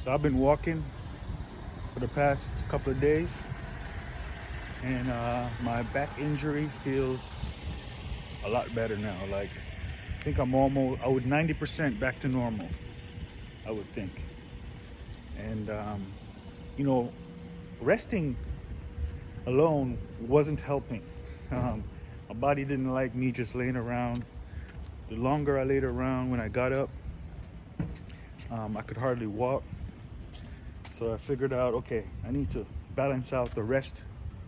So I've been walking for the past couple of days, and my back injury feels a lot better now. Like, I think I would 90% back to normal, I would think. And, you know, resting alone wasn't helping. Um, my body didn't like me just laying around. The longer I laid around, when I got up, I could hardly walk. So I figured out, okay, I need to balance out the rest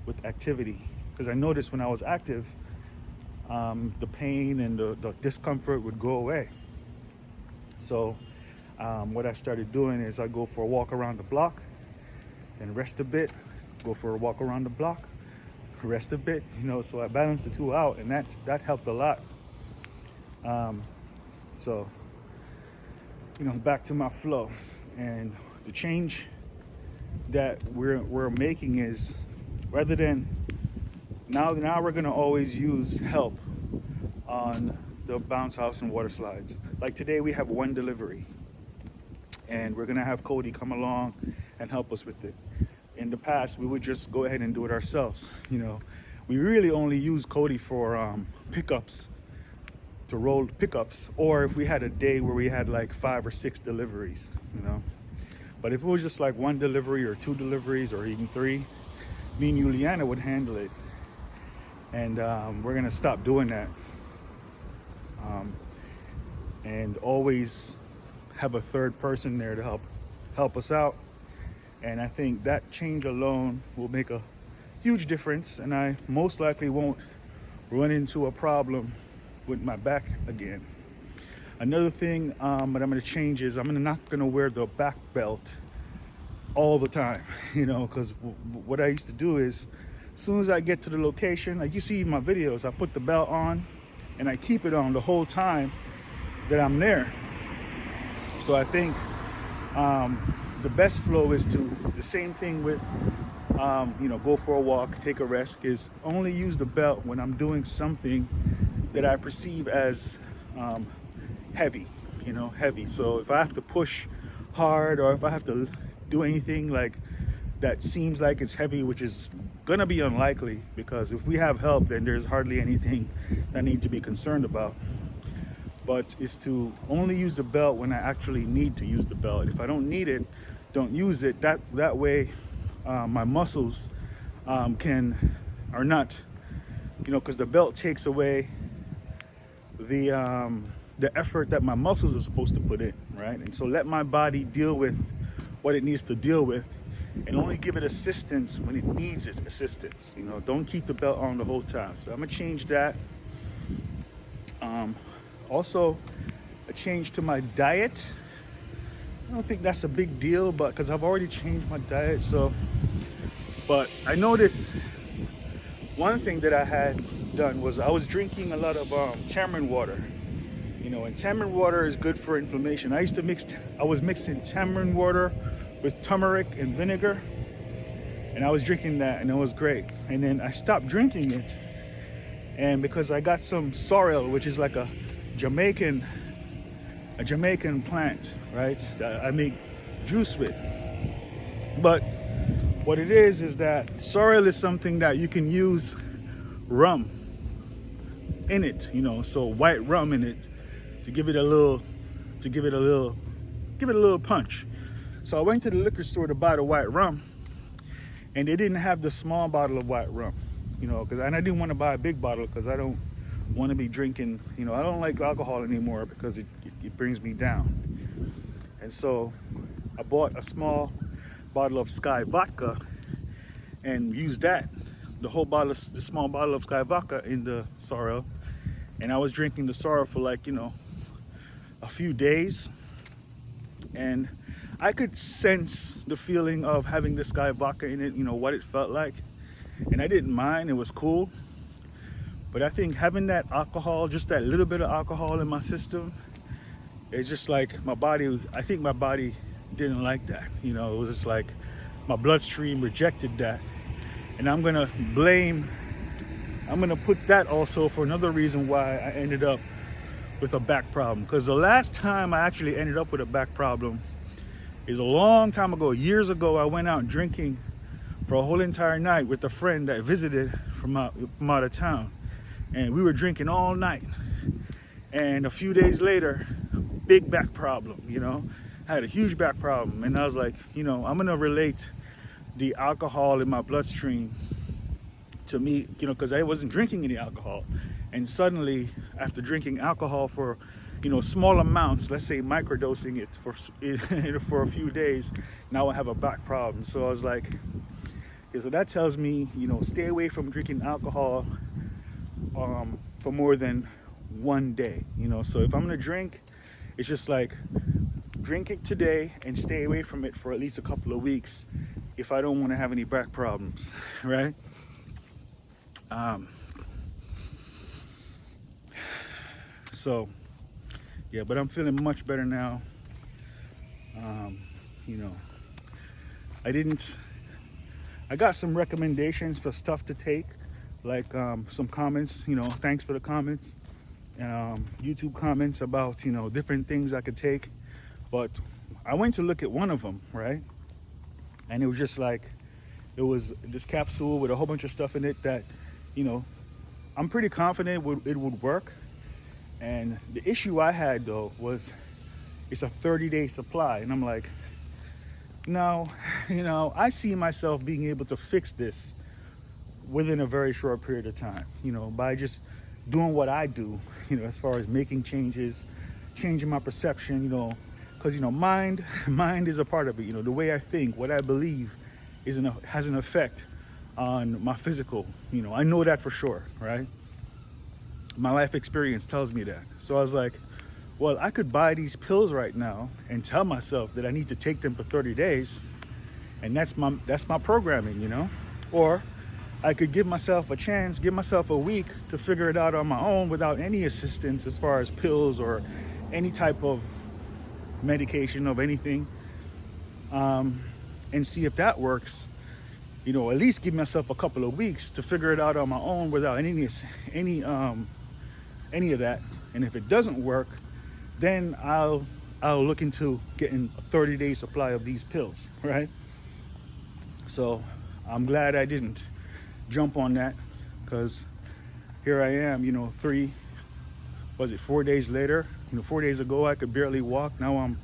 with activity. Because I noticed when I was active, the pain and the discomfort would go away. So what I started doing is I go for a walk around the block and rest a bit, go for a walk around the block, rest a bit, so I balanced the two out, and that helped a lot. So, back to my flow. And the change that we're making is, rather than now we're gonna always use help on the bounce house and water slides. Like today we have one delivery, and we're gonna have Cody come along and help us with it. In the past, we would just go ahead and do it ourselves. We really only use Cody for pickups, to roll pickups, or if we had a day where we had like 5 or 6 deliveries. But if it was just like one delivery or 2 deliveries or even 3, me and Juliana would handle it. And we're gonna stop doing that, and always have a third person there to help us out. And I think that change alone will make a huge difference, and I most likely won't run into a problem with my back again. Another thing that I'm going to change is I'm not going to wear the back belt all the time, because what I used to do is, as soon as I get to the location, like you see in my videos, I put the belt on and I keep it on the whole time that I'm there. So I think the best flow is to the same thing with go for a walk, take a rest, is only use the belt when I'm doing something that I perceive as heavy. So if I have to push hard, or if I have to do anything like that seems like it's heavy, which is gonna be unlikely, because if we have help, then there's hardly anything that I need to be concerned about. But it's to only use the belt when I actually need to use the belt. If I don't need it, don't use it. That way my muscles are not, because the belt takes away the effort that my muscles are supposed to put in, right? And so let my body deal with what it needs to deal with, and only give it assistance when it needs its assistance. Don't keep the belt on the whole time. So I'm gonna change that. Also, a change to my diet. I don't think that's a big deal, but because I've already changed my diet. But I noticed one thing that I had done was I was drinking a lot of tamarind water. And tamarind water is good for inflammation. I was mixing tamarind water with turmeric and vinegar, and I was drinking that, and it was great. And then I stopped drinking it, and because I got some sorrel, which is like a Jamaican plant, right, that I make juice with. But what it is that sorrel is something that you can use rum in it, so white rum in it, to give it a little punch. So I went to the liquor store to buy the white rum, and they didn't have the small bottle of white rum, and I didn't want to buy a big bottle because I don't want to be drinking, I don't like alcohol anymore because it brings me down. And so I bought a small bottle of Sky vodka and used that, the small bottle of Sky vodka in the sorrel. And I was drinking the sorrel for like, a few days, and I could sense the feeling of having the Sky vodka in it, what it felt like. And I didn't mind, it was cool. But I think having that alcohol, just that little bit of alcohol in my system, it's just like I think my body didn't like that. It was just like my bloodstream rejected that. And I'm gonna put that also for another reason why I ended up with a back problem. Because the last time I actually ended up with a back problem, is a long time ago, years ago, I went out drinking for a whole entire night with a friend that visited from out of town. And we were drinking all night. And a few days later, big back problem, I had a huge back problem. And I was like, I'm gonna relate the alcohol in my bloodstream to me, because I wasn't drinking any alcohol. And suddenly, after drinking alcohol for, small amounts, let's say microdosing it for a few days, now I have a back problem. So I was like, okay, so that tells me, stay away from drinking alcohol for more than one day. So if I'm gonna drink, it's just like drink it today and stay away from it for at least a couple of weeks if I don't want to have any back problems, right? So yeah, but I'm feeling much better now. I got some recommendations for stuff to take, like some comments, thanks for the comments, YouTube comments about, different things I could take. But I went to look at one of them, right? And it was just like, it was this capsule with a whole bunch of stuff in it that, I'm pretty confident it would work. And the issue I had though was it's a 30-day supply. And I'm like, no, I see myself being able to fix this within a very short period of time, by just doing what I do, as far as making changes, changing my perception, because, mind is a part of it. The way I think, what I believe has an effect on my physical, I know that for sure, right? My life experience tells me that. So I was like, well, I could buy these pills right now and tell myself that I need to take them for 30 days. And that's my programming, Or I could give myself a chance, give myself a week to figure it out on my own without any assistance as far as pills or any type of medication of anything, and see if that works. At least give myself a couple of weeks to figure it out on my own without any of that. And if it doesn't work, then I'll look into getting a 30-day supply of these pills, right? So I'm glad I didn't jump on that, because here I am, 4 days later. 4 days ago I could barely walk. Now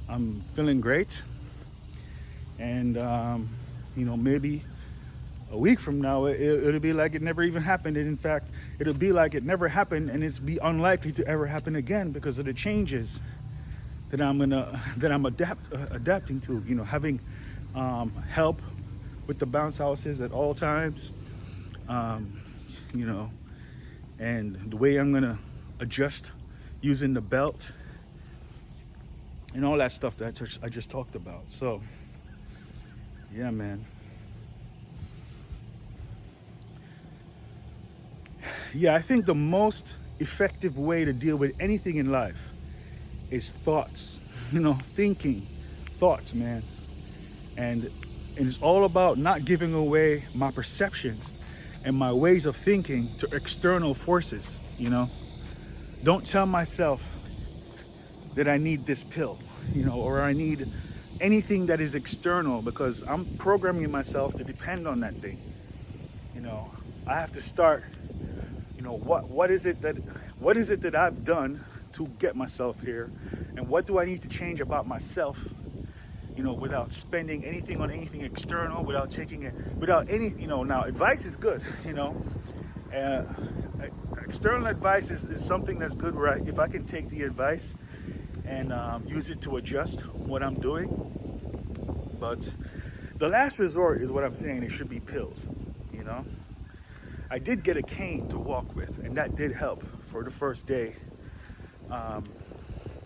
I'm feeling great. And maybe a week from now it'll be like it never even happened. And in fact, it'll be like it never happened, and it's be unlikely to ever happen again because of the changes that I'm adapting to. Having help with the bounce houses at all times, and the way I'm gonna adjust using the belt and all that stuff that I just talked about. So yeah, man. Yeah, I think the most effective way to deal with anything in life is thoughts. Thinking, thoughts, man. And it's all about not giving away my perceptions and my ways of thinking to external forces. Don't tell myself that I need this pill, or I need anything that is external, because I'm programming myself to depend on that thing. I have to start, what is it that I've done to get myself here, and what do I need to change about myself, without spending anything on anything external, without taking it, without any, now advice is good, external advice is something that's good, right? If I can take the advice and use it to adjust what I'm doing. But the last resort is what I'm saying, it should be pills. I did get a cane to walk with, and that did help for the first day.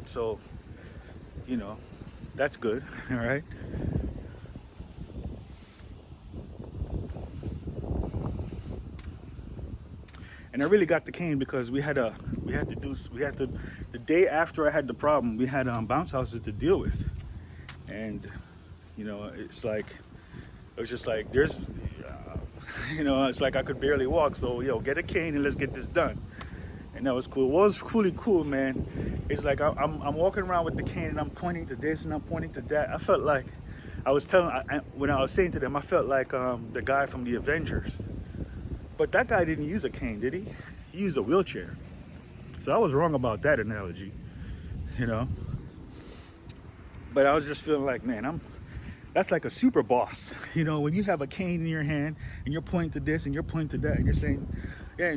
So that's good. All right. And I really got the cane because the day after I had the problem, we had bounce houses to deal with. And it's like, it was just like, it's like I could barely walk. So get a cane and let's get this done. And that was cool. What was really cool, man, is like I'm walking around with the cane and I'm pointing to this and I'm pointing to that. I felt like I was telling, when I was saying to them, I felt like the guy from the Avengers. But that guy didn't use a cane, did he? He used a wheelchair. So I was wrong about that analogy, you know. But I was just feeling like, man, that's like a super boss, you know, when you have a cane in your hand and you're pointing to this and you're pointing to that and you're saying, yeah,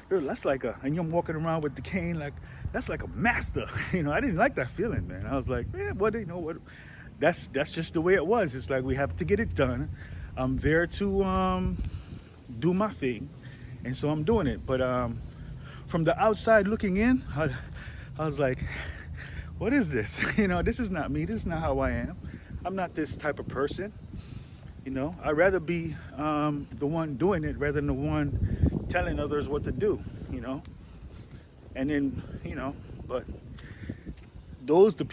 that's like and you're walking around with the cane, like that's like a master. You know, I didn't like that feeling, man. I was like, man, what, you know, what? That's just the way it was. It's like we have to get it done. I'm there to do my thing, and so I'm doing it. But from the outside looking in, I was like, what is this? You know, this is not me. This is not how I am. I'm not this type of person. You know, I'd rather be the one doing it rather than the one telling others what to do, you know. And then, you know, but those the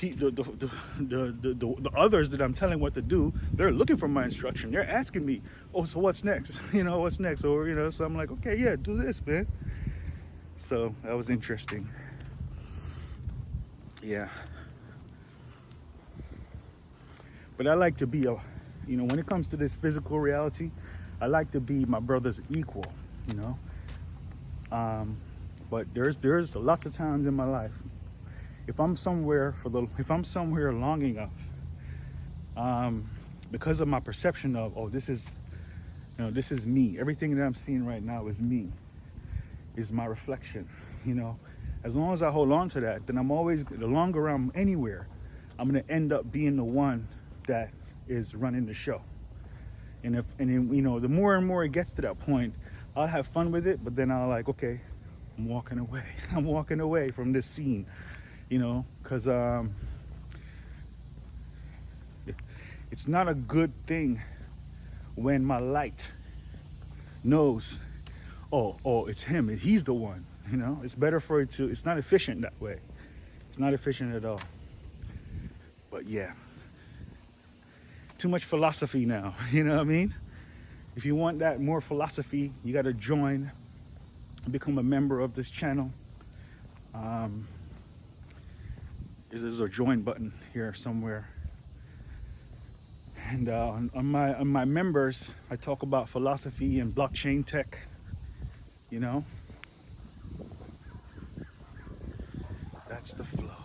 others that I'm telling what to do, they're looking for my instruction. They're asking me, oh, so what's next? You know, what's next? Or, you know, so I'm like, okay, yeah, do this, man. So that was interesting. Yeah. But I like to be you know, when it comes to this physical reality, I like to be my brother's equal, you know. But there's lots of times in my life, if I'm somewhere long enough, because of my perception of, oh, this is me. Everything that I'm seeing right now is me, is my reflection, you know. As long as I hold on to that, then the longer I'm anywhere, I'm gonna end up being the one that is running the show. And then, you know, the more and more it gets to that point, I'll have fun with it, but then I'll like, okay, I'm walking away. I'm walking away from this scene, you know, because it's not a good thing when my light knows, oh, it's him, and he's the one, you know. It's better for it to, it's not efficient that way. It's not efficient at all. But yeah, too much philosophy now, you know what I mean? If you want that more philosophy, you got to join, become a member of this channel. There's a join button here somewhere. And on my members, I talk about philosophy and blockchain tech, you know. That's the flow.